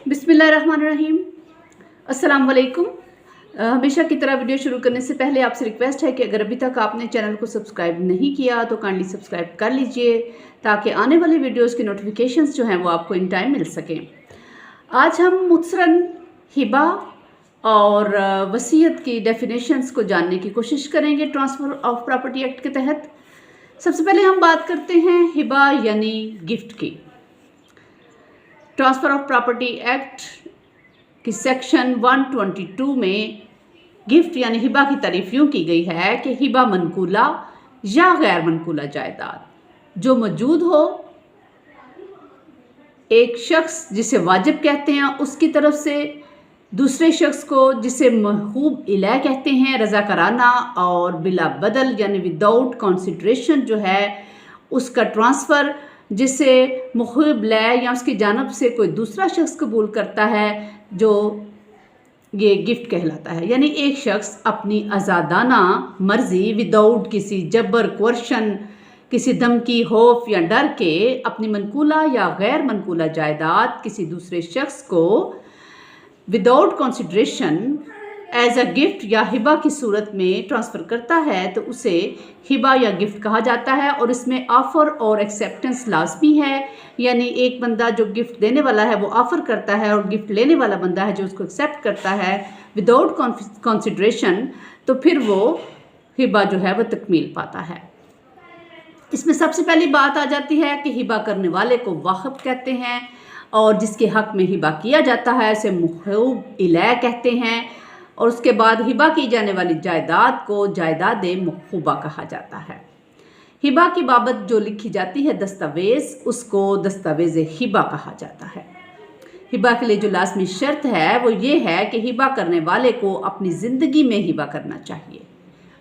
बिस्मिल्लाहिर्रहमानिर्रहीम। अस्सलाम वालेकुम। हमेशा की तरह वीडियो शुरू करने से पहले आपसे रिक्वेस्ट है कि अगर अभी तक आपने चैनल को सब्सक्राइब नहीं किया तो काइंडली सब्सक्राइब कर लीजिए ताकि आने वाली वीडियोस की नोटिफिकेशंस जो हैं वो आपको इन टाइम मिल सकें। आज हम मुख्तसरन हिबा और वसीयत की डेफिनेशंस को जानने की कोशिश करेंगे ट्रांसफ़र ऑफ प्रॉपर्टी एक्ट के तहत। सबसे पहले हम बात करते हैं हिबा यानी गिफ्ट की। ट्रांसफ़र ऑफ प्रॉपर्टी एक्ट की सेक्शन 122 में गिफ्ट यानी हिबा की तारीफ यूँ की गई है कि हिबा मनकूला या गैर मनकूला जायदाद जो मौजूद हो, एक शख्स जिसे वाजिब कहते हैं उसकी तरफ से दूसरे शख्स को जिसे महबूब इलैह कहते हैं रज़ाकाराना और बिला बदल यानी विदाउट कंसिडरेशन जो है उसका ट्रांसफ़र जिसे महबूब इलैह या उसकी जानब से कोई दूसरा शख्स कबूल करता है जो ये गिफ्ट कहलाता है। यानी एक शख्स अपनी आज़ादाना मर्ज़ी विदाउट किसी जबर कोर्शन, किसी धमकी, खौफ या डर के अपनी मनकूला या गैर मनकूला जायदाद किसी दूसरे शख्स को without consideration as a gift या हिबा की सूरत में ट्रांसफ़र करता है तो उसे हिबा या गिफ्ट कहा जाता है। और इसमें ऑफ़र और एक्सेप्टेंस लाजमी है, यानी एक बंदा जो गिफ्ट देने वाला है वो ऑफ़र करता है और गिफ्ट लेने वाला बंदा है जो उसको एक्सेप्ट करता है विदाउट कंसिडरेशन, तो फिर वो हिबा जो है वो तकमील पाता है। इसमें सबसे पहली बात आ जाती है कि हिबा करने वाले को वाक़िफ़ कहते हैं और जिसके हक़ में हिबा किया जाता है उसे महबूब इलैह कहते हैं। और उसके बाद हिबा की जाने वाली जायदाद को जायदाद महबूबा कहा जाता है। हिबा की बाबत जो लिखी जाती है दस्तावेज़ उसको दस्तावेज़ हिबा कहा जाता है। हिबा के लिए जो लाजमी शर्त है वो ये है कि हिबा करने वाले को अपनी ज़िंदगी में हिबा करना चाहिए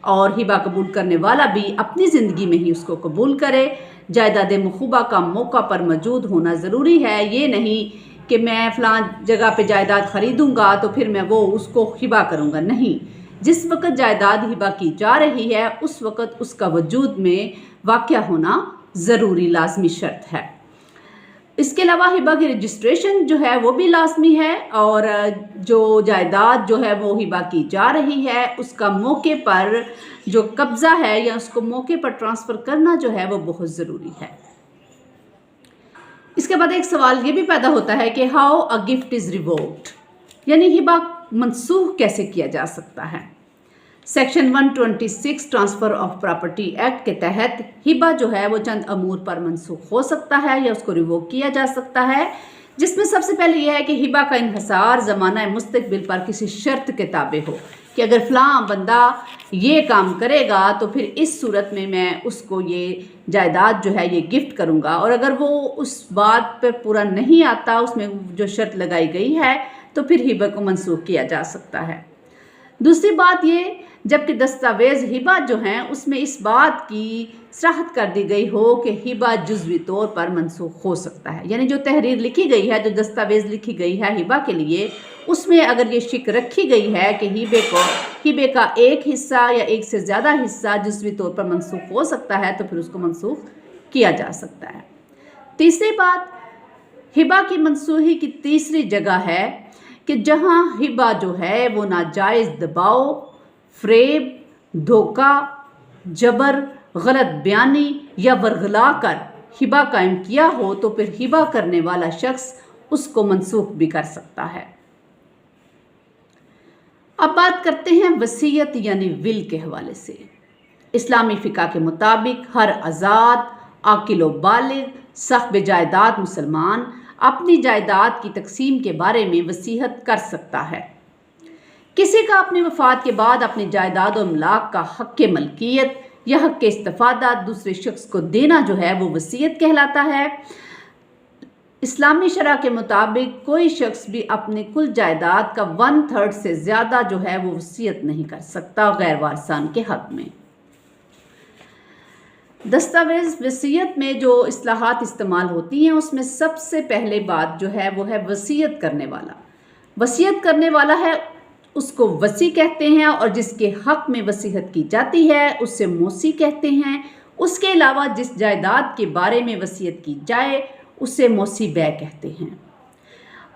और हिबा कबूल करने वाला भी अपनी ज़िंदगी में ही उसको कबूल करे। जायदाद महबूबा का मौका पर मौजूद होना ज़रूरी है। ये नहीं कि मैं फ़लाँ जगह पे जायदाद ख़रीदूँगा तो फिर मैं वो उसको हिबा करूँगा, नहीं। जिस वक़्त जायदाद हिबा की जा रही है उस वक़्त उसका वजूद में वाक़या होना ज़रूरी लाजमी शर्त है। इसके अलावा हिबा की रजिस्ट्रेशन जो है वो भी लाजमी है और जो जायदाद जो है वो हिबा की जा रही है उसका मौके पर जो कब्ज़ा है या उसको मौके पर ट्रांसफ़र करना जो है वो बहुत ज़रूरी है। इसके बाद एक सवाल ये भी पैदा होता है कि how a gift is revoked, यानी हिबा मनसूख कैसे किया जा सकता है। Section 126 transfer of property act के तहत हिबा जो है वो चंद अमूर पर मनसूख हो सकता है या उसको रिवोक किया जा सकता है, जिसमें सबसे पहले यह है कि हिबा का इन्हसार ज़माना मुस्तक़बिल पर किसी शर्त के ताबे हो कि अगर फ़लाँ बंदा ये काम करेगा तो फिर इस सूरत में मैं उसको ये जायदाद जो है ये गिफ्ट करूँगा। और अगर वो उस बात पर पूरा नहीं आता, उसमें जो शर्त लगाई गई है, तो फिर हिबा को मनसूख किया जा सकता है। दूसरी बात ये, जबकि दस्तावेज़ हिबा जो हैं उसमें इस बात की सराहत कर दी गई हो कि हिबा जुज़वी तौर पर मनसूख हो सकता है, यानी जो तहरीर लिखी गई है, जो दस्तावेज़ लिखी गई है हिबा के लिए, उसमें अगर ये शिक रखी गई है कि हिबे का एक हिस्सा या एक से ज़्यादा हिस्सा जुज़वी तौर पर मनसूख हो सकता है तो फिर उसको मनसूख किया जा सकता है। तीसरी बात, हिबा की मनसूखी की तीसरी जगह है कि जहाँ हिबा जो है वो नाजायज़ दबाव, फ़रेब, धोखा, जबर, गलत बयानी या वरगला कर हिबा कायम किया हो तो फिर हिबा करने वाला शख्स उसको मनसूख भी कर सकता है। अब बात करते हैं वसीयत यानी विल के हवाले से। इस्लामी फ़िक़ा के मुताबिक हर आज़ाद, आकिल व बालिग, साहिब जायदाद मुसलमान अपनी जायदाद की तकसीम के बारे में वसीयत कर सकता है। किसी का अपनी वफ़ात के बाद अपनी जायदाद और अमलाक का हक़ मलकियत या हक़ इस्तिफ़ादा दूसरे शख्स को देना जो है वो वसीयत कहलाता है। इस्लामी शरअ के मुताबिक कोई शख्स भी अपनी कुल जायदाद का 1/3 से ज़्यादा जो है वो वसीयत नहीं कर सकता गैर वारसान के हक़ में। दस्तावेज़ वसीयत में जो इस्लाहात इस्तेमाल होती हैं उसमें सबसे पहले बात जो है वो है वसीयत करने वाला। वसीयत करने वाला है उसको वसी कहते हैं और जिसके हक़ में वसीयत की जाती है उससे मौसी कहते हैं। उसके अलावा जिस जायदाद के बारे में वसीयत की जाए उसे मौसी बै कहते हैं।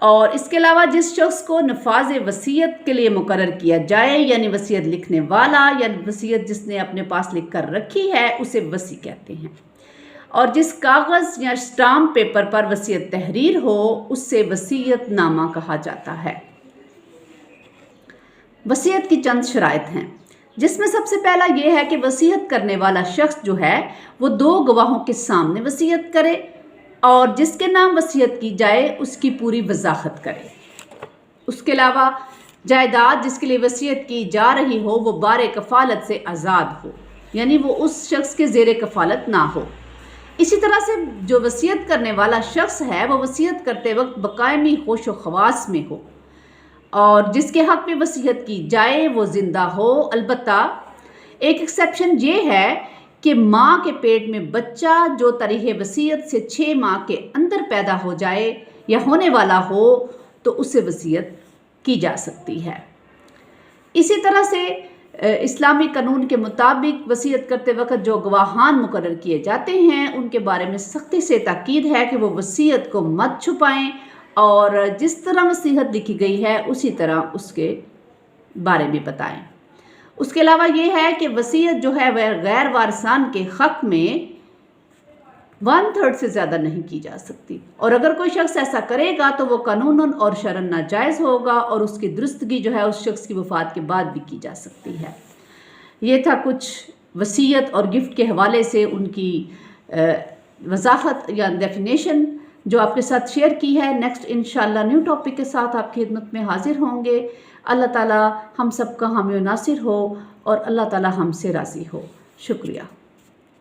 اور اس کے علاوہ جس شخص کو نفاذ وصیت کے لیے مقرر کیا جائے، یعنی وصیت لکھنے والا، یعنی وصیت جس نے اپنے پاس لکھ کر رکھی ہے، اسے وصی کہتے ہیں۔ اور جس کاغذ یا اسٹامپ پیپر پر وصیت تحریر ہو، اس سے وصیت نامہ کہا جاتا ہے۔ وصیت کی چند شرائط ہیں، جس میں سب سے پہلا یہ ہے کہ وصیت کرنے والا شخص جو ہے وہ 2 گواہوں کے سامنے وصیت کرے اور جس کے نام وصیت کی جائے اس کی پوری وضاحت کرے۔ اس کے علاوہ جائیداد جس کے لیے وصیت کی جا رہی ہو وہ بار کفالت سے آزاد ہو، یعنی وہ اس شخص کے زیر کفالت نہ ہو۔ اسی طرح سے جو وصیت کرنے والا شخص ہے وہ وصیت کرتے وقت بقائمی ہوش و خواص میں ہو، اور جس کے حق میں وصیت کی جائے وہ زندہ ہو۔ البتہ ایک ایکسیپشن یہ ہے کہ ماں کے پیٹ میں بچہ جو تاریخ وصیت سے 6 ماہ کے اندر پیدا ہو جائے یا ہونے والا ہو تو اسے وصیت کی جا سکتی ہے۔ اسی طرح سے اسلامی قانون کے مطابق وصیت کرتے وقت جو گواہان مقرر کیے جاتے ہیں ان کے بارے میں سختی سے تاکید ہے کہ وہ وصیت کو مت چھپائیں اور جس طرح وصیت لکھی گئی ہے اسی طرح اس کے بارے میں بتائیں۔ اس کے علاوہ یہ ہے کہ وصیت جو ہے وہ غیر وارثان کے حق میں 1/3 سے زیادہ نہیں کی جا سکتی، اور اگر کوئی شخص ایسا کرے گا تو وہ قانوناً اور شرعاً ناجائز ہوگا اور اس کی درستگی جو ہے اس شخص کی وفات کے بعد بھی کی جا سکتی ہے۔ یہ تھا کچھ وصیت اور گفٹ کے حوالے سے ان کی وضاحت یا ڈیفینیشن جو آپ کے ساتھ شیئر کی ہے۔ نیکسٹ انشاءاللہ نیو ٹاپک کے ساتھ آپ کی خدمت میں حاضر ہوں گے۔ اللہ تعالی ہم سب کا حامی و ناصر ہو اور اللہ تعالی ہم سے راضی ہو۔ شکریہ۔